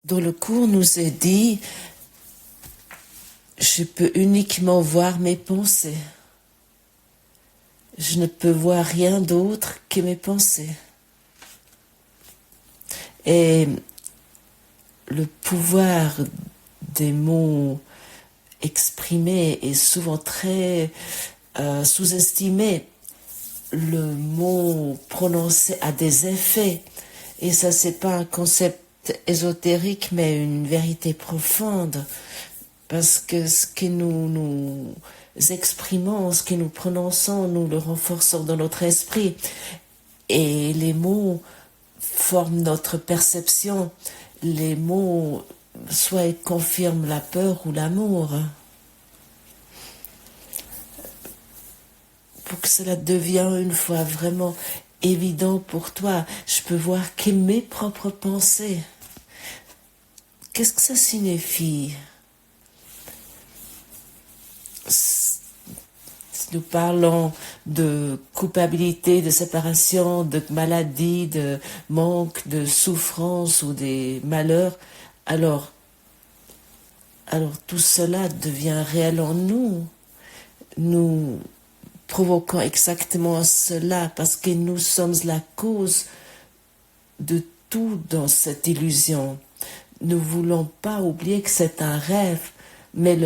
Dans le cours nous est dit, je peux uniquement voir mes pensées. Je ne peux voir rien d'autre que mes pensées. Et le pouvoir des mots exprimés est souvent très sous-estimé. Le mot prononcé a des effets. Et ça, c'est pas un concept ésotérique, mais une vérité profonde. Parce que ce que nous exprimons, ce que nous prononçons, nous le renforçons dans notre esprit. Et les mots forment notre perception. Les mots, soit ils confirment la peur ou l'amour. Pour que cela devienne une fois vraiment évident pour toi, je peux voir que mes propres pensées. Qu'est-ce que ça signifie? Si nous parlons de culpabilité, de séparation, de maladie, de manque, de souffrance ou des malheurs, alors tout cela devient réel en nous. Nous provoquons exactement cela parce que nous sommes la cause de tout dans cette illusion. Ne voulons pas oublier que c'est un rêve, mais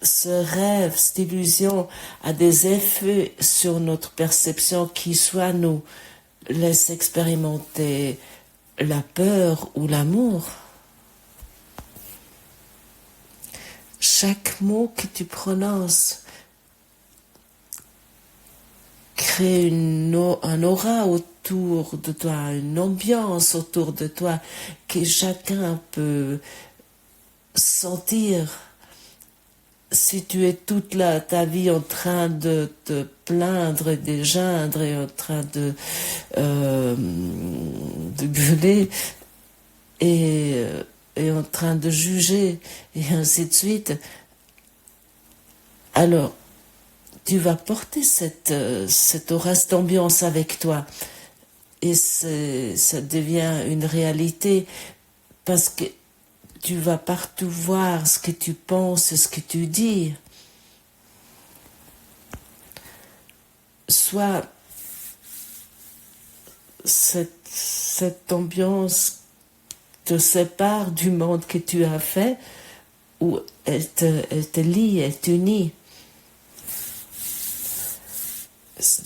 ce rêve, cette illusion a des effets sur notre perception qui soit nous laisse expérimenter la peur ou l'amour. Chaque mot que tu prononces crée un aura autour de toi, une ambiance autour de toi que chacun peut sentir. Si tu es toute ta vie en train de te plaindre et de geindre et en train de gueuler et en train de juger et ainsi de suite, alors tu vas porter cette aura, cette ambiance avec toi et ça devient une réalité parce que tu vas partout voir ce que tu penses et ce que tu dis. Soit cette ambiance te sépare du monde que tu as fait, ou elle te lie, elle t'unit.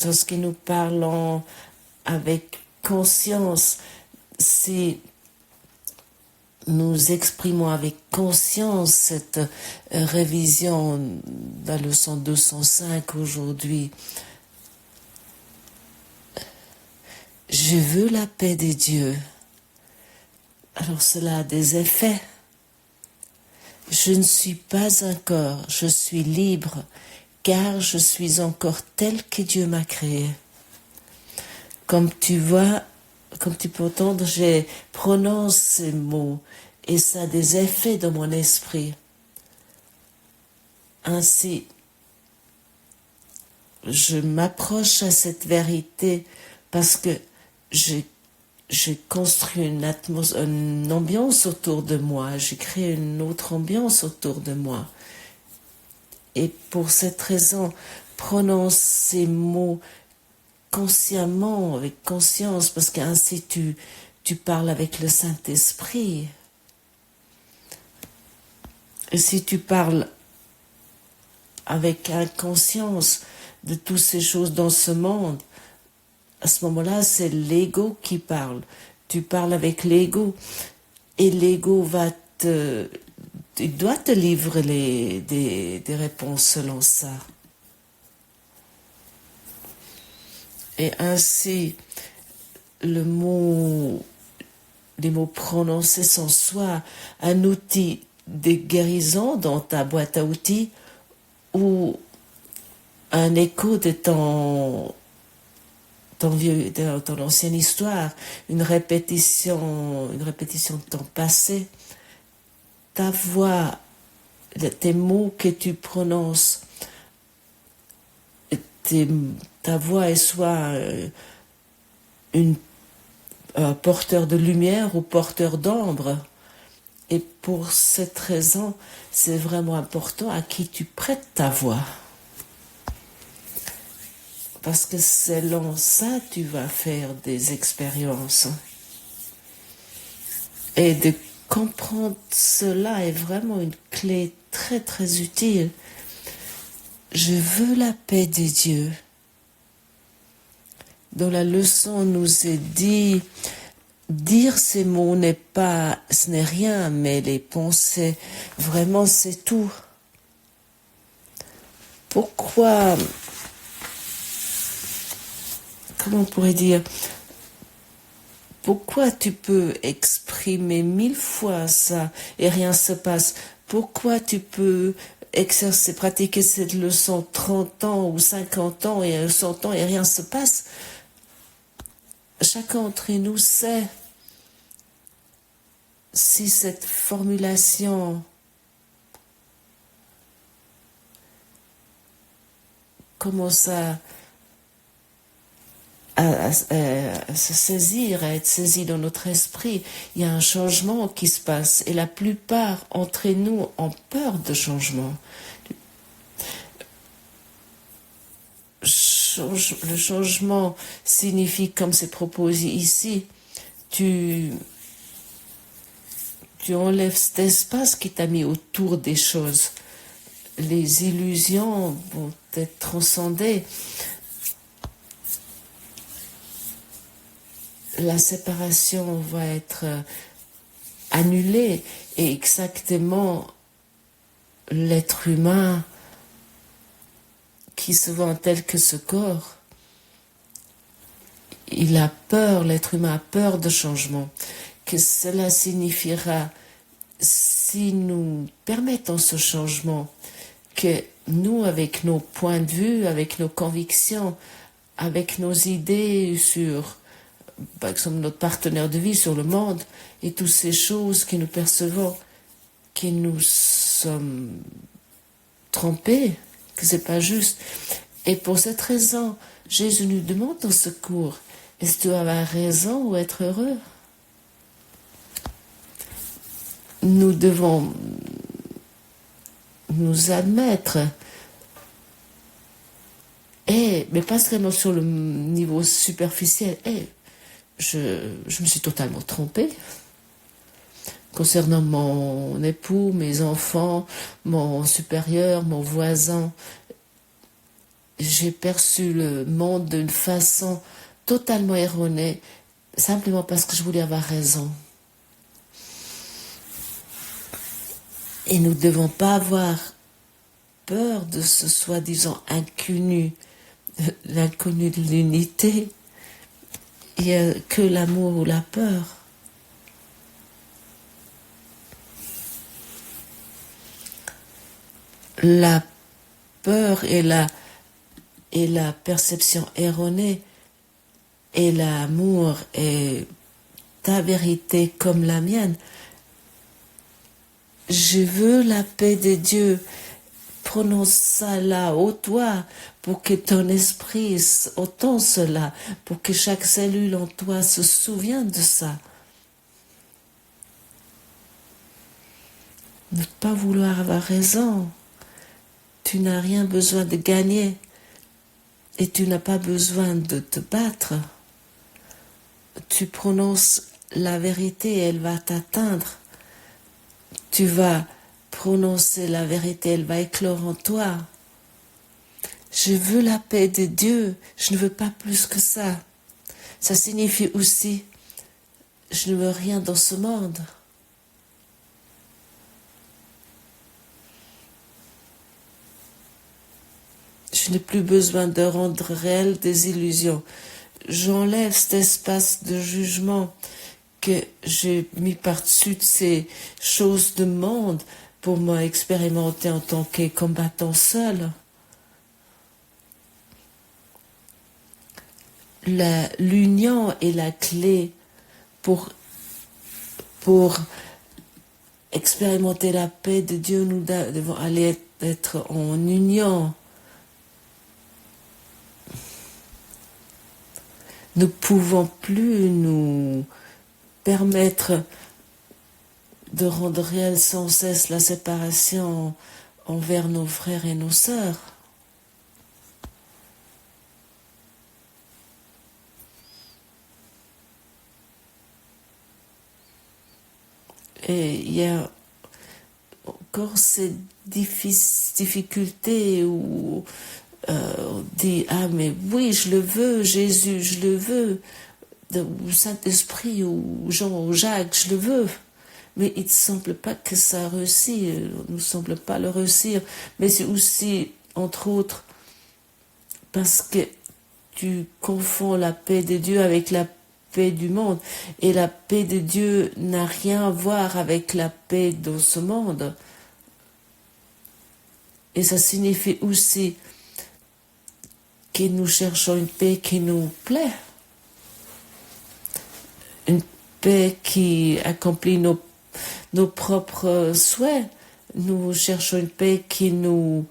Lorsque nous parlons avec conscience, si nous exprimons avec conscience cette révision de la leçon 205 aujourd'hui. Je veux la paix des dieux. Alors cela a des effets. Je ne suis pas un corps, je suis libre, car je suis encore tel que Dieu m'a créé. Comme tu vois, comme tu peux entendre, je prononce ces mots et ça a des effets dans mon esprit. Ainsi, je m'approche à cette vérité parce que j'ai construit une ambiance autour de moi, j'ai créé une autre ambiance autour de moi. Et pour cette raison, prononce ces mots consciemment, avec conscience, parce qu'ainsi tu parles avec le Saint-Esprit. Et si tu parles avec inconscience de toutes ces choses dans ce monde, à ce moment-là, c'est l'ego qui parle. Tu parles avec l'ego et l'ego il doit te livrer des réponses selon ça. Et ainsi, les mots prononcés sont soit un outil de guérison dans ta boîte à outils ou un écho de ton ancienne histoire, une répétition de ton passé. Ta voix, tes mots que tu prononces, ta voix est soit porteur de lumière ou porteur d'ombre. Et pour cette raison, c'est vraiment important à qui tu prêtes ta voix. Parce que selon ça, tu vas faire des expériences. Et de comprendre cela est vraiment une clé très très utile. Je veux la paix de Dieu. Dans la leçon, on nous est dit, dire ces mots ce n'est rien, mais les penser, vraiment c'est tout. Pourquoi, comment on pourrait dire, pourquoi tu peux exprimer 1000 fois ça et rien se passe? Pourquoi tu peux pratiquer cette leçon 30 ans ou 50 ans et 100 ans et rien se passe? Chacun d'entre nous sait si cette formulation commence à se saisir, à être saisi dans notre esprit, il y a un changement qui se passe et la plupart d'entre nous ont peur de changement. Le changement signifie, comme c'est proposé ici, tu enlèves cet espace qui t'a mis autour des choses. Les illusions vont être transcendées. La séparation va être annulée et exactement l'être humain qui se voit tel que ce corps, il a peur, l'être humain a peur de changement. Que cela signifiera, si nous permettons ce changement, que nous, avec nos points de vue, avec nos convictions, avec nos idées sur, par exemple, notre partenaire de vie, sur le monde, et toutes ces choses que nous percevons, que nous sommes trompés, que c'est pas juste. Et pour cette raison, Jésus nous demande au secours, est-ce que tu as raison ou être heureux? Nous devons nous admettre, mais pas seulement sur le niveau superficiel, je me suis totalement trompée concernant mon époux, mes enfants, mon supérieur, mon voisin. J'ai perçu le monde d'une façon totalement erronée, simplement parce que je voulais avoir raison. Et nous ne devons pas avoir peur de ce soi-disant inconnu, l'inconnu de l'unité. Il n'y a que l'amour ou la peur. La peur et la perception erronée, et l'amour est ta vérité comme la mienne. Je veux la paix de Dieu. Prononce ça là, au toi, pour que ton esprit entende cela, pour que chaque cellule en toi se souvienne de ça. Ne pas vouloir avoir raison. Tu n'as rien besoin de gagner et tu n'as pas besoin de te battre. Tu prononces la vérité et elle va t'atteindre. Tu vas prononcer la vérité, elle va éclore en toi. Je veux la paix de Dieu, je ne veux pas plus que ça. Ça signifie aussi, je ne veux rien dans ce monde. Je n'ai plus besoin de rendre réelles des illusions. J'enlève cet espace de jugement que j'ai mis par-dessus de ces choses de monde pour m'expérimenter en tant que combattant seul. L'union est la clé pour expérimenter la paix de Dieu. Nous devons aller être en union. Nous ne pouvons plus nous permettre de rendre réelle sans cesse la séparation envers nos frères et nos sœurs. Et il y a encore ces difficultés où on dit « Ah mais oui, je le veux, Jésus, je le veux », ou Saint-Esprit, ou Jean, ou Jacques, je le veux. Mais il ne semble pas que ça réussit, il ne semble pas le réussir. Mais c'est aussi, entre autres, parce que tu confonds la paix de Dieu avec la paix du monde. Et la paix de Dieu n'a rien à voir avec la paix dans ce monde. Et ça signifie aussi que nous cherchons une paix qui nous plaît. Une paix qui accomplit nos propres souhaits. Nous cherchons une paix qui nous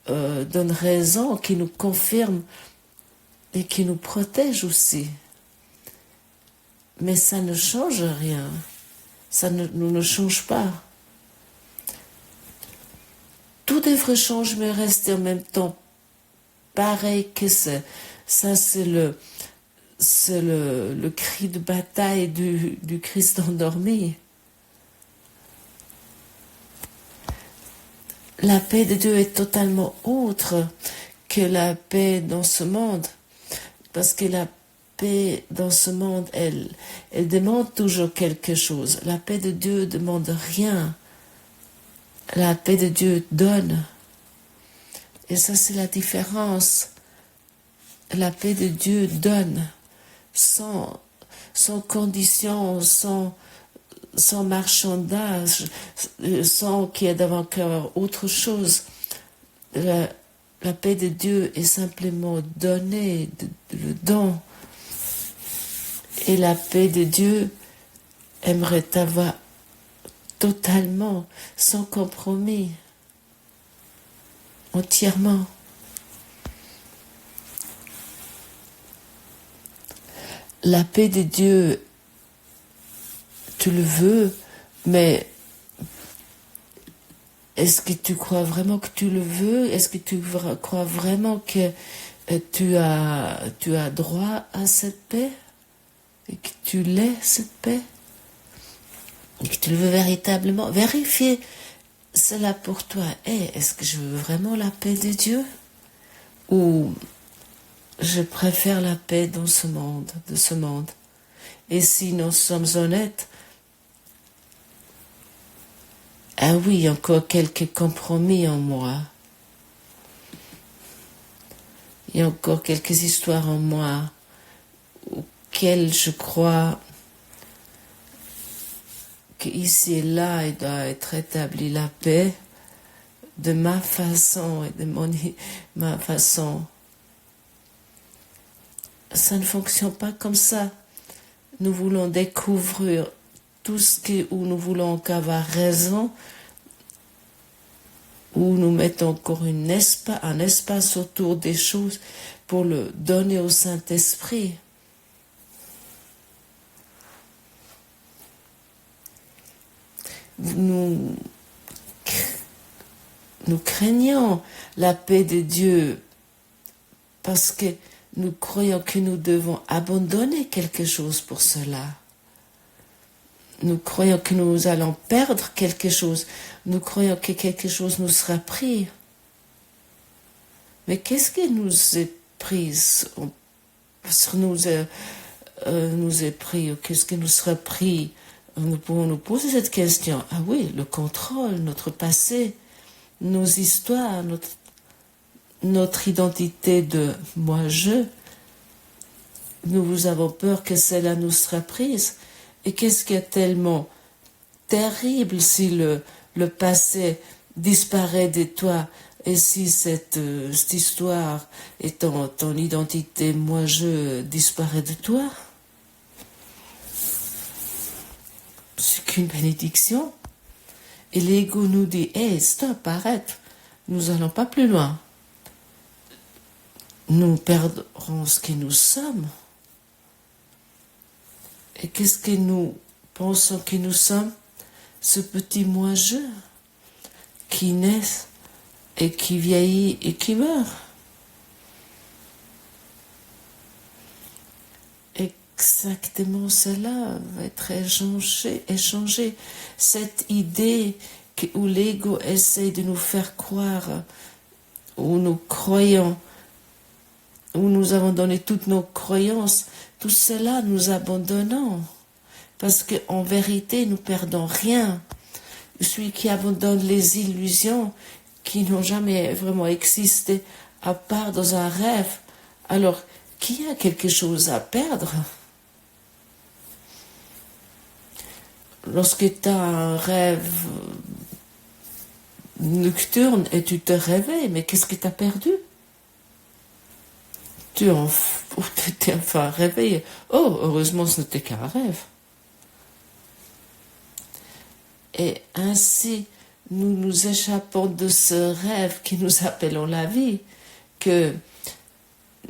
donne raison, qui nous confirme et qui nous protège aussi. Mais ça ne change rien. Ça nous ne change pas. Tout devrait changer, mais rester en même temps pareil que c'est. Ça, c'est le cri de bataille du Christ endormi. La paix de Dieu est totalement autre que la paix dans ce monde. Parce que la paix dans ce monde, elle demande toujours quelque chose. La paix de Dieu ne demande rien. La paix de Dieu donne. Et ça, c'est la différence. La paix de Dieu donne, sans condition, sans marchandage, sans qu'il y ait encore autre chose. La paix de Dieu est simplement donnée, le don. Et la paix de Dieu aimerait t'avoir totalement, sans compromis, entièrement. La paix de Dieu, tu le veux, mais est-ce que tu crois vraiment que tu le veux? Est-ce que tu crois vraiment que tu as droit à cette paix? Et que tu l'es, cette paix? Et que tu le veux véritablement? Vérifier cela pour toi. Est-ce que je veux vraiment la paix de Dieu? Ou je préfère la paix dans ce monde, de ce monde? Et si nous sommes honnêtes, ah oui, il y a encore quelques compromis en moi. Il y a encore quelques histoires en moi auxquelles je crois qu'ici et là, il doit être établie la paix de ma façon et de ma façon. Ça ne fonctionne pas comme ça. Nous voulons découvrir tout ce où nous voulons avoir raison, où nous mettons encore un espace autour des choses pour le donner au Saint-Esprit. Nous craignons la paix de Dieu parce que nous croyons que nous devons abandonner quelque chose pour cela. Nous croyons que nous allons perdre quelque chose. Nous croyons que quelque chose nous sera pris. Mais qu'est-ce qui nous est pris? Nous est pris, ou qu'est-ce qui nous sera pris? Nous pouvons nous poser cette question. Ah oui, le contrôle, notre passé, nos histoires, notre identité de moi-je. Nous avons peur que cela nous sera prise. Et qu'est-ce qui est tellement terrible si le passé disparaît de toi et si cette histoire et ton identité, moi-je, disparaît de toi? C'est qu'une bénédiction. Et l'ego nous dit, hey, stop, arrête, nous n'allons pas plus loin. Nous perdrons ce que nous sommes. Et qu'est-ce que nous pensons que nous sommes? ce petit moi-je qui naît et qui vieillit et qui meurt. Exactement cela va être échangé. Cette idée où l'ego essaie de nous faire croire, où nous croyons, où nous avons donné toutes nos croyances, tout cela nous abandonnons. Parce qu'en vérité, nous perdons rien. Celui qui abandonne les illusions qui n'ont jamais vraiment existé, à part dans un rêve, alors qui a quelque chose à perdre? Lorsque tu as un rêve nocturne et tu te réveilles, mais qu'est-ce que tu as perdu? Tu t'es enfin réveillé. Oh, heureusement, ce n'était qu'un rêve. Et ainsi, nous nous échappons de ce rêve que nous appelons la vie, que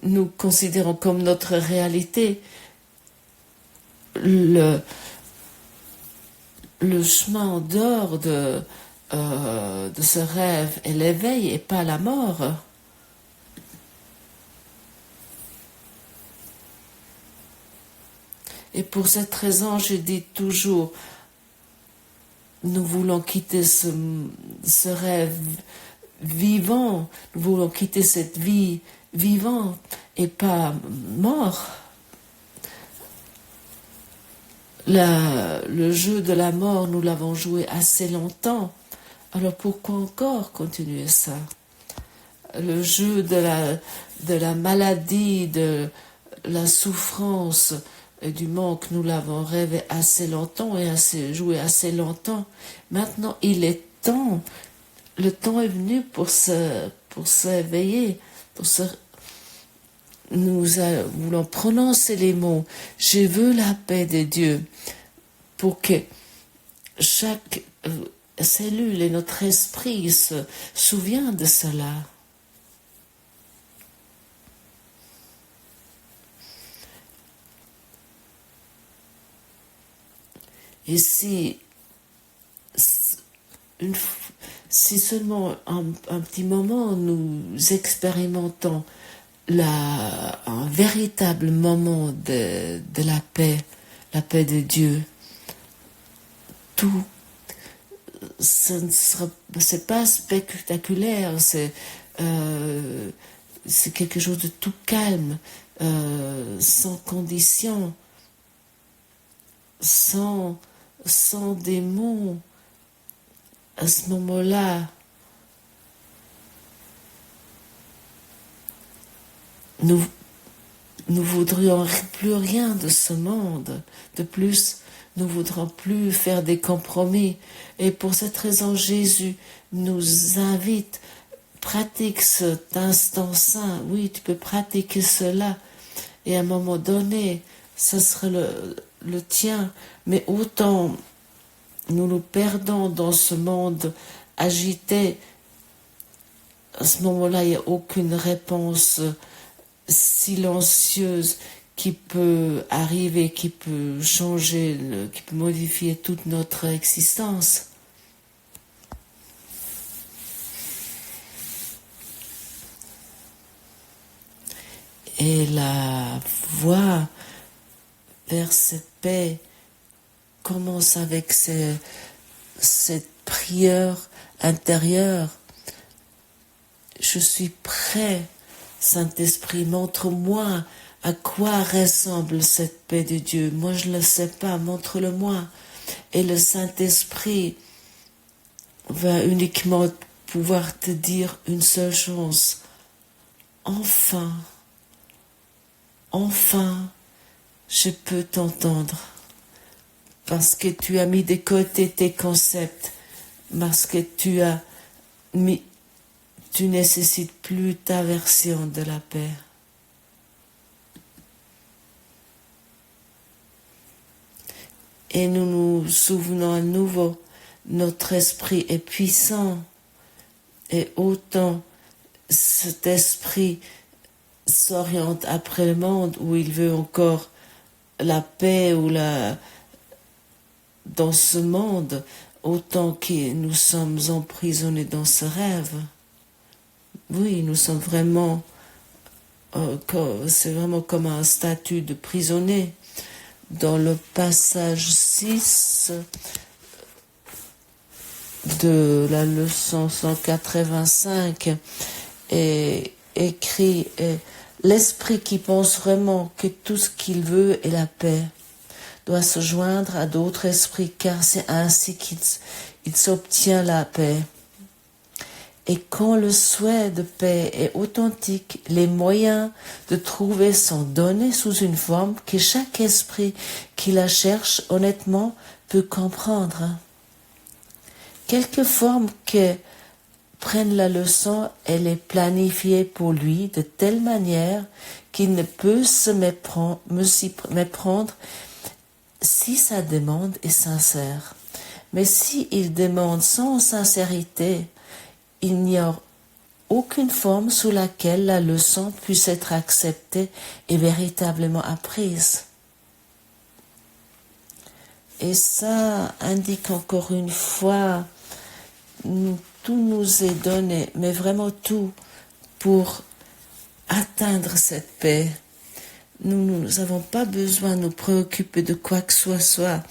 nous considérons comme notre réalité. Le chemin en dehors de ce rêve est l'éveil et pas la mort. Et pour cette raison, je dis toujours, nous voulons quitter ce rêve vivant, nous voulons quitter cette vie vivante et pas mort. Le jeu de la mort, nous l'avons joué assez longtemps. Alors pourquoi encore continuer ça? Le jeu de la maladie, de la souffrance et du manque, nous l'avons rêvé assez longtemps et joué assez longtemps. Maintenant, il est temps. Le temps est venu pour s'éveiller, nous voulons prononcer les mots « Je veux la paix de Dieu » pour que chaque cellule et notre esprit se souviennent de cela. Et si seulement un petit moment nous expérimentons un véritable moment de la paix de Dieu, tout, c'est pas spectaculaire, c'est quelque chose de tout calme, sans condition, sans des mots. À ce moment-là, nous voudrions plus rien de ce monde. De plus, nous voudrons plus faire des compromis. Et pour cette raison, Jésus nous invite, pratique cet instant saint. Oui, tu peux pratiquer cela. Et à un moment donné, ça sera le tien. Mais autant nous nous perdons dans ce monde agité, à ce moment-là, il n'y a aucune réponse silencieuse qui peut arriver, qui peut changer, qui peut modifier toute notre existence. Et la voie vers cette paix commence avec cette prière intérieure. Je suis prêt, Saint-Esprit, montre-moi à quoi ressemble cette paix de Dieu. Moi, je ne le sais pas, montre-le-moi. Et le Saint-Esprit va uniquement pouvoir te dire une seule chose. Enfin, je peux t'entendre. Parce que tu as mis de côté tes concepts, parce que tu nécessites plus ta version de la paix. Et nous nous souvenons à nouveau, notre esprit est puissant, et autant cet esprit s'oriente après le monde où il veut encore la paix ou dans ce monde, autant que nous sommes emprisonnés dans ce rêve. Oui, nous sommes vraiment, c'est vraiment comme un statut de prisonnier. Dans le passage 6 de la leçon 185 est écrit l'esprit qui pense vraiment que tout ce qu'il veut est la paix doit se joindre à d'autres esprits car c'est ainsi qu'il s'obtient la paix. Et quand le souhait de paix est authentique, les moyens de trouver sont donnés sous une forme que chaque esprit qui la cherche honnêtement peut comprendre. Quelque forme que prenne la leçon, elle est planifiée pour lui de telle manière qu'il ne peut se méprendre si sa demande est sincère. Mais si il demande sans sincérité, il n'y a aucune forme sous laquelle la leçon puisse être acceptée et véritablement apprise. Et ça indique encore une fois, tout nous est donné, mais vraiment tout, pour atteindre cette paix. Nous n'avons pas besoin de nous préoccuper de quoi que ce soit.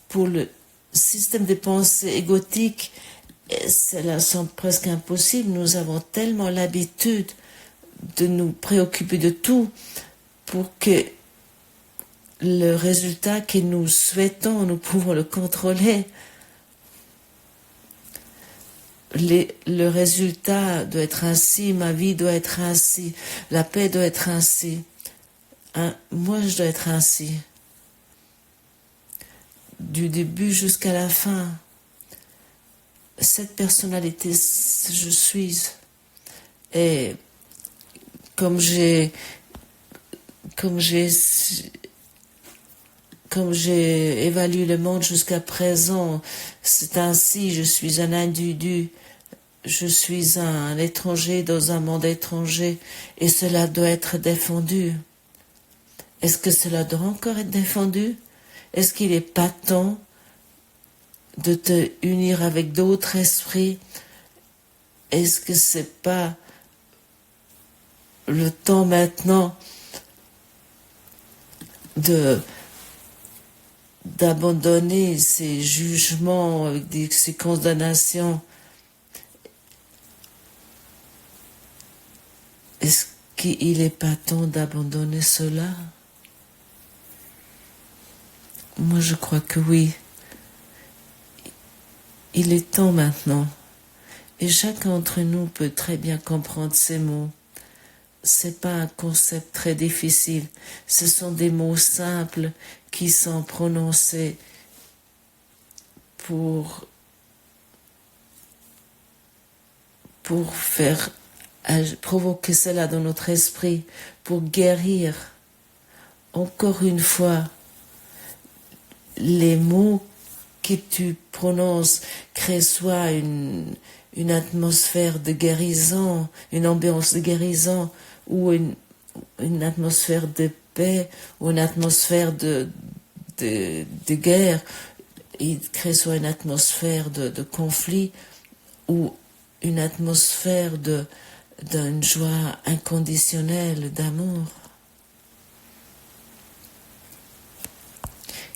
Pour le système de pensée égotique, cela semble presque impossible. Nous avons tellement l'habitude de nous préoccuper de tout pour que le résultat que nous souhaitons, nous pouvons le contrôler. Le résultat doit être ainsi, ma vie doit être ainsi, la paix doit être ainsi. Moi, je dois être ainsi. Du début jusqu'à la fin. Cette personnalité, je suis. Et comme j'ai évalué le monde jusqu'à présent, c'est ainsi, je suis un individu, je suis un étranger dans un monde étranger, et cela doit être défendu. Est-ce que cela doit encore être défendu? Est-ce qu'il n'est pas temps de te unir avec d'autres esprits? Est-ce que c'est pas le temps maintenant d'abandonner ces jugements avec ces condamnations? Est-ce qu'il n'est pas temps d'abandonner cela? Moi, je crois que oui. Il est temps maintenant. Et chacun d'entre nous peut très bien comprendre ces mots. C'est pas un concept très difficile. Ce sont des mots simples qui sont prononcés pour faire provoquer cela dans notre esprit, pour guérir. Encore une fois, les mots que tu prononces créent soit une atmosphère de guérison, une ambiance de guérison, ou une atmosphère de paix, ou une atmosphère de guerre. Il crée soit une atmosphère de conflit, ou une atmosphère d'une joie inconditionnelle, d'amour.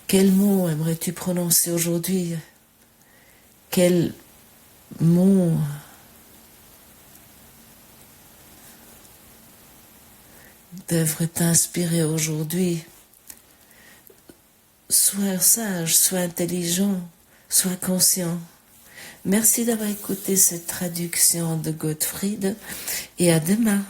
Quel mot aimerais-tu prononcer aujourd'hui? Quel mot devrait t'inspirer aujourd'hui? Sois sage, sois intelligent, sois conscient. Merci d'avoir écouté cette traduction de Gottfried et à demain.